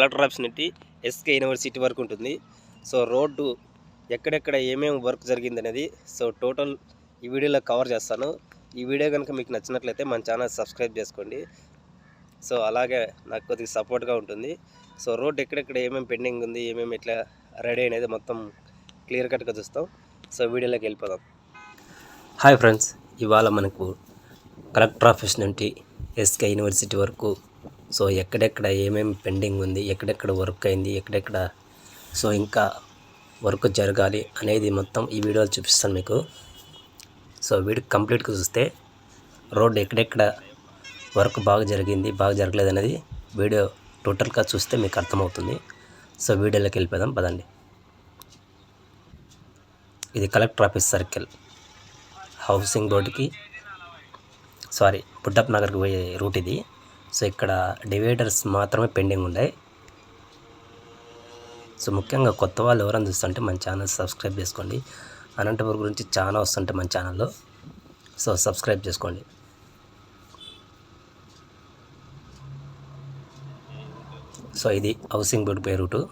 Collector office నుండి SK university వరకు ఉంటుంది. సో రోడ్డు ఎక్కడెక్కడ ఏమేమి వర్క్ జరిగింది అనేది సో టోటల్ ఈ వీడియోలో కవర్ చేస్తాను. ఈ వీడియో కనుక మీకు నచ్చినట్లయితే మన ఛానల్ సబ్స్క్రైబ్ చేసుకోండి. సో అలాగే నాకు కొద్దిగా సపోర్ట్గా ఉంటుంది. సో రోడ్ ఎక్కడెక్కడ ఏమేమి పెండింగ్ ఉంది, ఏమేమి ఎట్లా రెడీ అనేది మొత్తం క్లియర్ కట్గా చూస్తాం. సో వీడియోలోకి వెళ్ళిపోదాం. హాయ్ ఫ్రెండ్స్, ఇవాళ మనకు కలెక్టర్ ఆఫీస్ నుండి ఎస్కే యూనివర్సిటీ వరకు సో ఎక్కడెక్కడ ఏమేమి పెండింగ్ ఉంది, ఎక్కడెక్కడ వర్క్ అయింది, ఎక్కడెక్కడ సో ఇంకా వర్క్ జరగాలి అనేది మొత్తం ఈ వీడియోలో చూపిస్తాను మీకు. సో వీడియో కంప్లీట్గా చూస్తే రోడ్ ఎక్కడెక్కడ వర్క్ బాగా జరిగింది, బాగా జరగలేదు అనేది వీడియో టోటల్గా చూస్తే మీకు అర్థమవుతుంది. సో వీడియోలోకి వెళ్ళిపోదాం పదండి. ఇది కలెక్టర్ ఆఫీస్ సర్కిల్, హౌసింగ్ బోర్డుకి పుట్టప్ నగర్కి పోయే రూట్ ఇది. సో ఇక్కడ డివైడర్స్ మాత్రమే పెండింగ్ ఉన్నాయి. సో ముఖ్యంగా కొత్త వాళ్ళు ఎవరైనా చూస్తుంటే మన ఛానల్ సబ్స్క్రైబ్ చేసుకోండి. అనంతపూర్ గురించి చాలా వస్తుంటే మన ఛానల్లో, సో సబ్స్క్రైబ్ చేసుకోండి. సో ఇది హౌసింగ్ బోర్డు పోయే రూటు.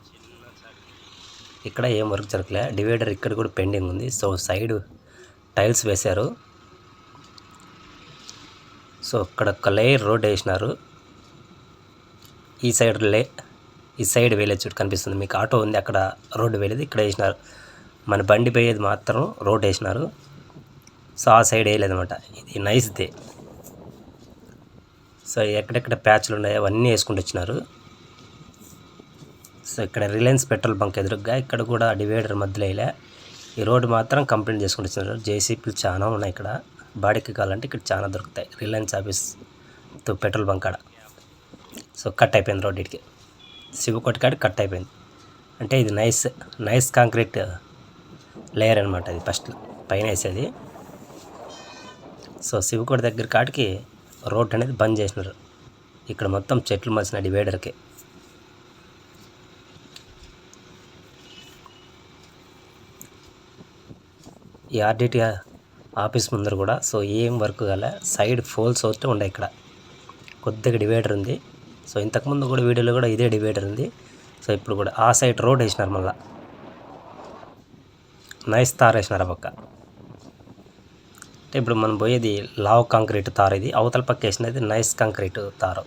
ఇక్కడ ఏం వర్క్ జరగలే, డివైడర్ ఇక్కడ కూడా పెండింగ్ ఉంది. సో సైడ్ టైల్స్ వేశారు. సో అక్కడ ఒక లేయర్ రోడ్ వేసినారు. ఈ సైడ్ వేలేదు, చూడు కనిపిస్తుంది మీకు, ఆటో ఉంది అక్కడ, రోడ్డు వేలేదు, ఇక్కడ వేసినారు. మన బండి పోయేది మాత్రం రోడ్ వేసినారు. సో ఆ సైడ్ వేయలేదన్నమాట. ఇది నైస్దే. సో ఎక్కడెక్కడ ప్యాచ్లు ఉన్నాయో అవన్నీ వేసుకుంటూ వచ్చినారు. సో ఇక్కడ రిలయన్స్ పెట్రోల్ బంక్ ఎదురుగా ఇక్కడ కూడా డివైడర్ మధ్యలో వేయలే. ఈ రోడ్డు మాత్రం కంప్లీట్ చేసుకుంటూ వచ్చినారు. జేసీపీలు చాలా ఉన్నాయి ఇక్కడ. బాడీకి కావాలంటే ఇక్కడ చాలా దొరుకుతాయి. రిలయన్స్ ఆఫీస్ పెట్రోల్ బంక్ కాడ. సో కట్ అయిపోయింది రోడ్, ఇటుకి శివకోటి కాడ కట్ అయిపోయింది. అంటే ఇది నైస్ కాంక్రీట్ లేయర్ అనమాట. అది ఫస్ట్ పైన వేసేది. సో శివకోటి దగ్గర కాడికి రోడ్ అనేది బంద్ చేసినారు. ఇక్కడ మొత్తం చెట్లు మలిసిన డివైడర్కి. ఈ ఆర్డిటి ఆఫీస్ ముందర కూడా సో ఏం వర్క్ కాలే, సైడ్ ఫోల్స్ అవుతూ ఉండే. ఇక్కడ కొద్దిగా డివైడర్ ఉంది. సో ఇంతకుముందు కూడా వీడియోలో కూడా ఇదే డివైడర్ ఉంది. సో ఇప్పుడు కూడా ఆ సైడ్ రోడ్ వేసినారు. మళ్ళీ నైస్ తార్ వేసినారు ఆ పక్క. అంటే ఇప్పుడు మనం పోయేది లావ్ కాంక్రీట్ తార్, ఇది అవతల పక్క వేసినది నైస్ కాంక్రీట్ తారు.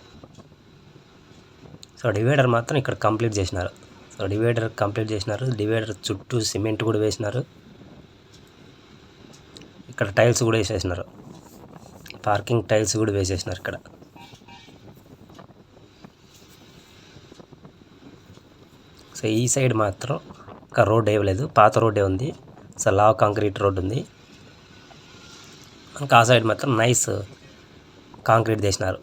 సో డివైడర్ మాత్రం ఇక్కడ కంప్లీట్ చేసినారు. సో డివైడర్ కంప్లీట్ చేసినారు. డివైడర్ చుట్టూ సిమెంట్ కూడా వేసినారు. ఇక్కడ టైల్స్ కూడా వేసేసినారు. పార్కింగ్ టైల్స్ కూడా వేసేసినారు ఇక్కడ. సో ఈ సైడ్ మాత్రం ఒక రోడ్ వేయలేదు, పాత రోడ్డే ఉంది. సో లావ్ కాంక్రీట్ రోడ్ ఉంది. మనకు ఆ సైడ్ మాత్రం నైస్ కాంక్రీట్ చేసినారు.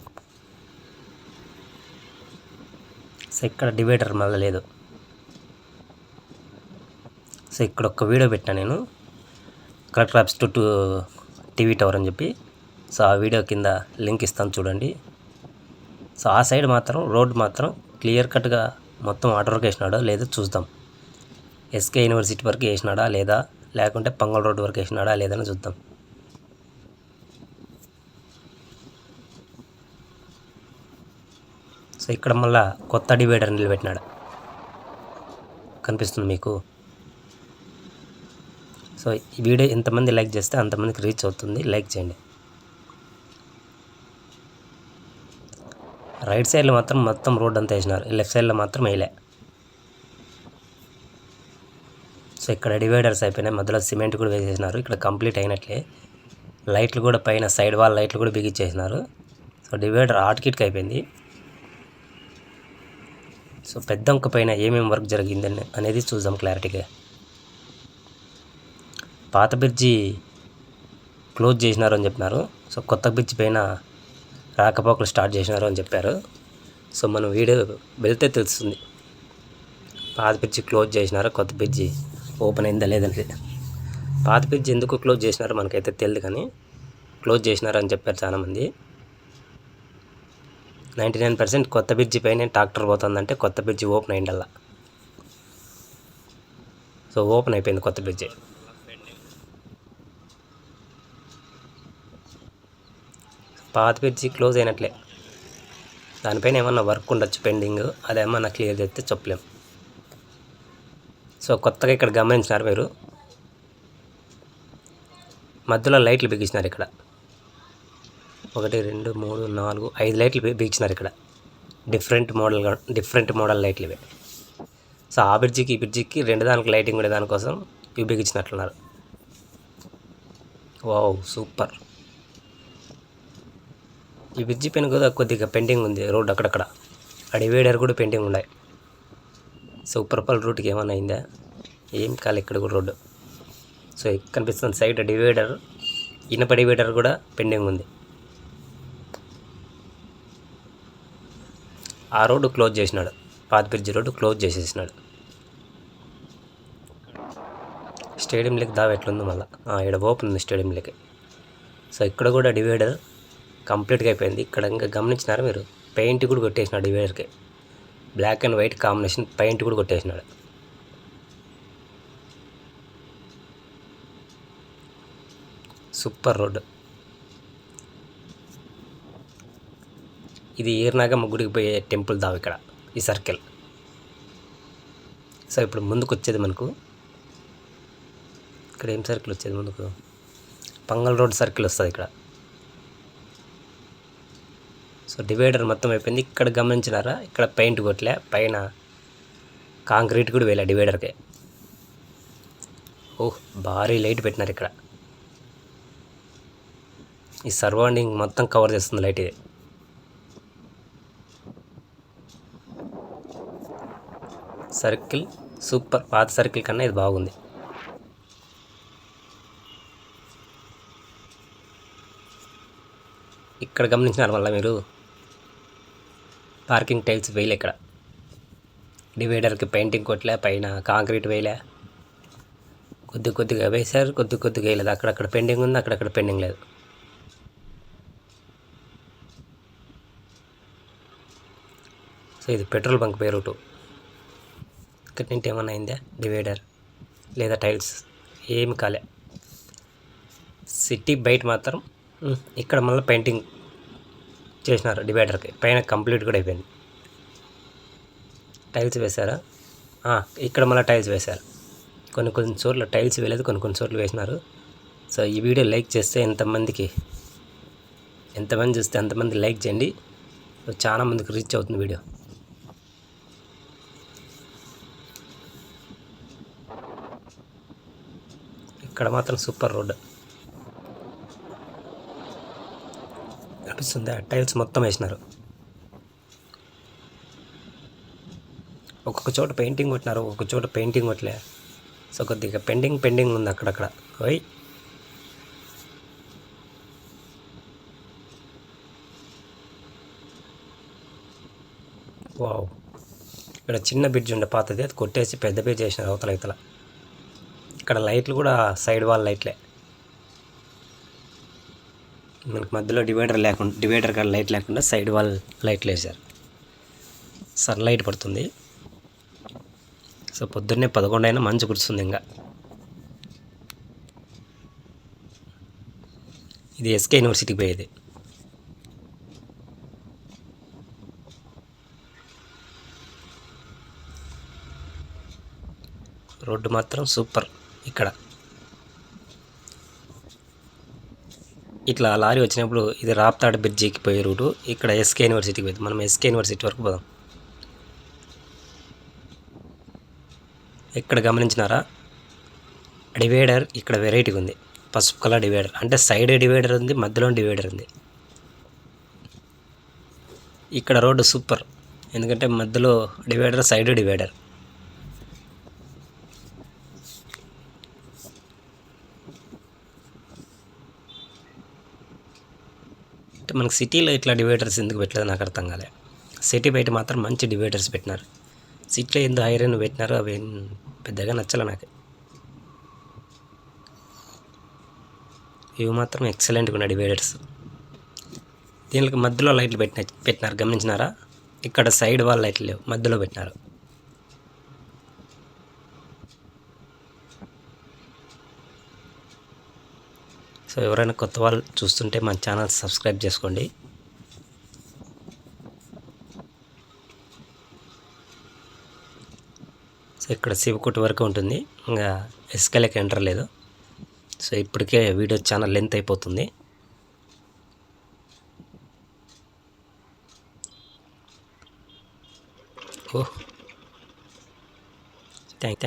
సో ఇక్కడ డివైడర్ మళ్ళీ లేదు. సో ఇక్కడ ఒక వీడియో పెట్టినా నేను, collector office to TV tower అని చెప్పి. సో ఆ వీడియో కింద లింక్ ఇస్తాను చూడండి. సో ఆ సైడ్ మాత్రం రోడ్ మాత్రం క్లియర్ కట్గా మొత్తం ఆర్డర్ వరకు వేసినాడో లేదో చూద్దాం. ఎస్కే యూనివర్సిటీ వరకు వేసినాడా లేదా, లేకుంటే పంగల్ రోడ్ వరకు వేసినాడా లేదని చూద్దాం. సో ఇక్కడ మళ్ళా కొత్త డివైడర్ నిలబెట్టినాడు, కనిపిస్తుంది మీకు. సో ఈ వీడియో ఎంతమంది లైక్ చేస్తే అంతమందికి రీచ్ అవుతుంది. లైక్ చేయండి. రైట్ సైడ్లో మాత్రం మొత్తం రోడ్ అంతా వేసినారు, లెఫ్ట్ సైడ్లో మాత్రం వేయలే. సో ఇక్కడ డివైడర్స్ అయిపోయినాయి, మధ్యలో సిమెంట్ కూడా వేసేసినారు. ఇక్కడ కంప్లీట్ అయినట్లే. లైట్లు కూడా పైన సైడ్ వాల్ లైట్లు కూడా బిగించేసినారు. సో డివైడర్ ఆటకిట్కి అయిపోయింది. సో పెద్దంక పైన ఏమేమి వర్క్ జరిగిందని అనేది చూద్దాం క్లారిటీగా. పాత బ్రిడ్జి క్లోజ్ చేసినారు అని చెప్పినారు. సో కొత్త బ్రిడ్జి పైన రాకపోకలు స్టార్ట్ చేసినారు అని చెప్పారు. సో మనం వీడియో వెళ్తే తెలుస్తుంది. పాత బ్రిడ్జి క్లోజ్ చేసినారు, కొత్త బ్రిడ్జి ఓపెన్ అయిందా లేదంటే. పాత బ్రిడ్జి ఎందుకు క్లోజ్ చేసినారో మనకైతే తెలియదు, కానీ క్లోజ్ చేసినారు అని చెప్పారు చాలామంది. 99% కొత్త బ్రిడ్జి పైన ట్రాక్టర్ పోతుందంటే కొత్త బ్రిడ్జి ఓపెన్ అయిందల్లా. సో ఓపెన్ అయిపోయింది కొత్త బ్రిడ్జి. పాత బ్రిడ్జి క్లోజ్ అయినట్లే. దానిపైన ఏమన్నా వర్క్ ఉండొచ్చు పెండింగ్, అదేమన్నా క్లియర్ చేస్తే చెప్పలేం. సో కొత్తగా ఇక్కడ గమనించినారు మీరు, మధ్యలో లైట్లు బిగించినారు ఇక్కడ. 1 2 3 4 5 లైట్లు బిగించినారు ఇక్కడ. డిఫరెంట్ మోడల్ లైట్లు ఇవి. సో ఆ బ్రిడ్జికి ఈ బ్రిడ్జికి 2 దానికి లైటింగ్ ఉండే దానికోసం ఇవి బిగించినట్లున్నారు. Wow super. ఈ బ్రిడ్జి పైన కూడా కొద్దిగా పెండింగ్ ఉంది రోడ్ అక్కడక్కడ, ఆ డివైడర్ కూడా పెండింగ్ ఉన్నాయి. సో పర్పల్ రూట్కి ఏమన్నా అయిందా, ఏం కాలే ఇక్కడ కూడా రోడ్డు. సో ఇక్కడ కనిపిస్తుంది సైడ్ డివైడర్, ఇనప డివైడర్ కూడా పెండింగ్ ఉంది. ఆ రోడ్డు క్లోజ్ చేసినాడు, పాత బ్రిడ్జి రోడ్డు క్లోజ్ చేసేసినాడు. స్టేడియం లెక్క దావ ఎట్లుందో మళ్ళీ ఇక్కడ ఓపెన్ ఉంది స్టేడియం లెక్క. సో ఇక్కడ కూడా డివైడర్ కంప్లీట్గా అయిపోయింది. ఇక్కడ ఇంకా గమనించినారు మీరు, పెయింట్ కూడా కొట్టేసినాడు డివైడర్కి, black and white combination paint కూడా కొట్టేసినాడు. Super road. ఇది ఈర్నాగమ్మ గుడికి పోయే టెంపుల్ దావ ఇక్కడ ఈ సర్కిల్. సో ఇప్పుడు ముందుకు వచ్చేది మనకు, ఇక్కడ ఏం సర్కిల్ వచ్చేది ముందుకు, పంగల్ రోడ్ సర్కిల్ వస్తుంది ఇక్కడ. సో డివైడర్ మొత్తం అయిపోయింది. ఇక్కడ గమనించినారా, ఇక్కడ పెయింట్ కొట్టలే, పైన కాంక్రీట్ కూడా వేయలే డివైడర్కి. ఓహ్ భారీ లైట్ పెట్టినారు ఇక్కడ, ఈ సరౌండింగ్ మొత్తం కవర్ చేస్తుంది లైట్ ఇది. సర్కిల్ సూపర్, పాత సర్కిల్ కన్నా ఇది బాగుంది. ఇక్కడ గమనించినారు మళ్ళీ మీరు, పార్కింగ్ టైల్స్ వేయలే ఇక్కడ, డివైడర్కి పెయింటింగ్ కొట్టలే, పైన కాంక్రీట్ వేయలే, కొద్దిగా వేశారు, కొద్దిగా వేయలేదు. అక్కడక్కడ పెండింగ్ ఉంది, అక్కడక్కడ పెండింగ్ లేదు. సో ఇది పెట్రోల్ బంక్ పే రూటు. ఇక్కడ నుంచి ఏమన్నా అయిందా, డివైడర్ లేదా టైల్స్ ఏమి కాలే. సిటీ బయట మాత్రం ఇక్కడ మళ్ళీ పెయింటింగ్ చేసినారు డివైడర్కి, పైన కంప్లీట్ కూడా అయిపోయింది. టైల్స్ వేశారా, ఇక్కడ మళ్ళీ టైల్స్ వేశారు. కొన్ని చోట్ల టైల్స్ వేయలేదు, కొన్ని చోట్ల వేసినారు. సో ఈ వీడియో లైక్ చేస్తే ఎంతమంది చూస్తే అంతమంది లైక్ చేయండి. సో చాలా మందికి రీచ్ అవుతుంది వీడియో. ఇక్కడ మాత్రం సూపర్ రోడ్ కనిపిస్తుందా, టైల్స్ మొత్తం వేసినారు. ఒక్కొక్క చోట పెయింటింగ్ కొట్టినారు, ఒక్కొక్క చోట పెయింటింగ్ కొట్టలే. సో కొద్దిగా పెండింగ్ ఉంది అక్కడక్కడ. ఓయ్ వావ్, ఇక్కడ చిన్న బ్రిడ్జ్ ఉండే పాతది, అది కొట్టేసి పెద్ద బ్రిడ్జ్ చేసినారు అవతల. ఇక్కడ లైట్లు కూడా సైడ్ వాల్ లైట్లే, మనకి మధ్యలో డివైడర్ కాడ లైట్ లేకుండా సైడ్ వాల్ లైట్లు వేశారు. సన్లైట్ పడుతుంది. సో పొద్దున్నే 11 అయినా మంచు కురుస్తుంది. ఇంకా ఇది ఎస్కే యూనివర్సిటీకి పోయేది. రోడ్డు మాత్రం సూపర్. ఇక్కడ ఇట్లా లారీ వచ్చినప్పుడు ఇది రాప్తాడ్ బ్రిడ్జికి పోయే రూటు, ఇక్కడ ఎస్కే యూనివర్సిటీకి పోయింది. మనం ఎస్కే యూనివర్సిటీ వరకు పోదాం. ఇక్కడ గమనించినారా, డివైడర్ ఇక్కడ వెరైటీగా ఉంది, పసుపు కలర్ డివైడర్. అంటే సైడ్ డివైడర్ ఉంది, మధ్యలో డివైడర్ ఉంది. ఇక్కడ రోడ్డు సూపర్, ఎందుకంటే మధ్యలో డివైడర్, సైడ్ డివైడర్. అంటే మనకు సిటీలో ఇట్లా డివైడర్స్ ఎందుకు పెట్టలేదు నాకు అర్థం కాలే. సిటీ బయట మాత్రం మంచి డివైడర్స్ పెట్టినారు. సిటీలో ఎందుకు ఐరన్ పెట్టినారో అవి పెద్దగా నచ్చలే నాకు. ఇవి మాత్రం ఎక్సలెంట్గా ఉన్నాయి డివైడర్స్. దీనికి మధ్యలో లైట్లు పెట్టినారు గమనించినారా, ఇక్కడ సైడ్ వాల్ లైట్లు లేవు, మధ్యలో పెట్టినారు. సో ఎవరైనా కొత్త వాళ్ళు చూస్తుంటే మన ఛానల్ సబ్స్క్రైబ్ చేసుకోండి. సో ఇక్కడ శివకుటి వరకు ఉంటుంది, ఇంకా ఎస్కేలకి ఎంటర్ లేదు. సో ఇప్పటికే వీడియో చాలా లెంత్ అయిపోతుంది. ఓహ్ థ్యాంక్